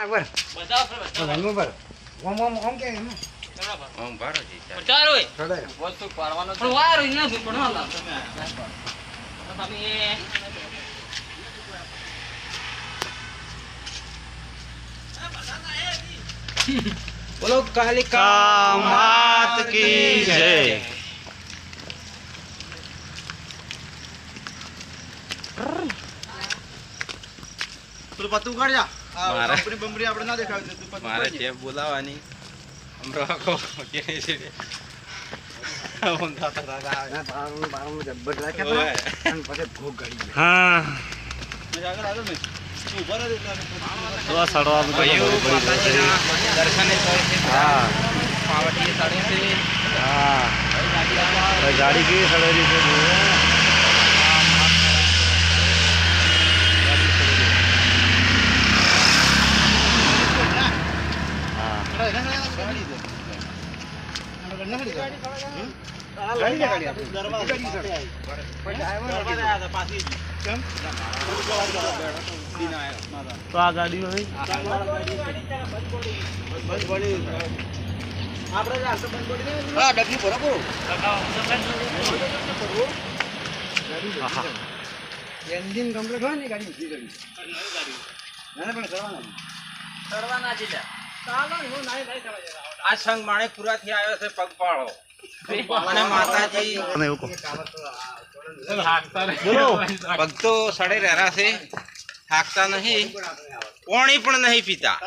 बर बचाव बर ओम के ઓમ ભારો જી ચાલ ઓય ચડે વસ્તુ પાડવાનો પણ વાર હોય ને પડવાનો તમે બોલો કાલિકા માત કી જય તું પતું કાઢ જા મારે કંપની બંબડી આપણે ના દેખાવી તું પતું મારે ચેપ બોલાવાની અમરો કો કે છે ઓમ દાતા દાદા બારું જબ્બર રાખ્યા અને પછી ભૂખ ગળી હા મેં આગળ આગળ મેં તું ઉભા રહે તો સડવાનું દર્શને તો છે હા પાવટી સાડી છે હા ગાડી की સડેલી છે તો આ ગાડી હોય એન્જિન કમ્પ્લીટ હોય ને ગાડી ઊભી કરી પણ કરવાના છે આ સંગ માણેકપુરા થી આવ્યો છે પગપાળો અને માતાજી બોલો ભક્તો સડે રહેરા છે થાકતા નહીં પાણી પણ નહીં પીતા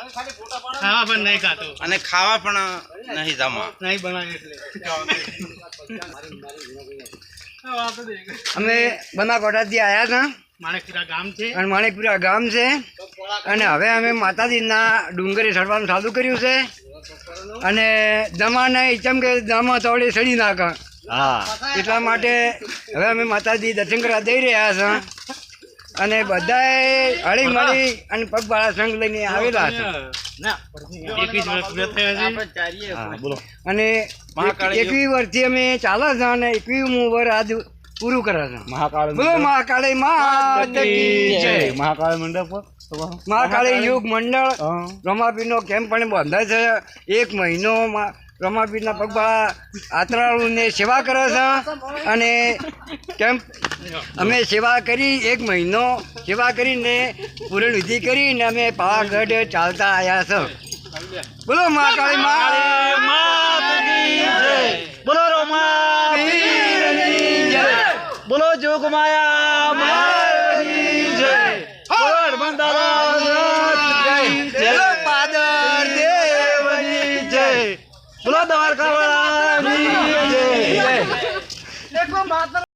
ખાવા પણ નહીં ખાતો અને ખાવા પણ નહીં જમા નહીં બનાવે એટલે અમે બનાસકાંઠાથી આવ્યા હતા માણેકપુરા ગામ છે અને માણેકપુરા ગામ છે અને હવે અમે માતાજીના ડુંગરે ચડવાનું ચાલુ કર્યું છે અને દમા નહીં ચમ કે દમા તોડે સડી નાખે હા એટલા માટે હવે અમે માતાજી દર્શન કરવા જઈ રહ્યા છે અને બધાએ હળી મળી અને પગપાળા સંઘ લઈને આવેલા છે ના 21 વર્ષ પૂરા થયા છે હા બોલો અને મહાકાળી 21 વર્ષથી અમે ચાલે છે અને 21મું વર્ષ આજ પૂરું કરે છે મહાકાળ બોલો મહાકાળી માત કી જય મહાકાળ મંડપ મહાકાળી યુગ મંડળ રમાપીરનો કેમ્પ પણ બંધાય છે 1 મહિનો રમાપીરના પગપાળા યાત્રાળુને સેવા કરે છે અને કેમ્પ અમે સેવા કરી 1 મહિનો સેવા કરીને પૂરણ વિધિ કરીને અમે પાવાગઢ ચાલતા આવ્યા છે બોલો મહાકાળી માત કી જય બોલો રમાપીરની જય બોલો જોગમાયા માની જય બોલો હનુમાન દાદાની જય બોલો પાદર દેવની જય બોલો દ્વારકા વાળાની જય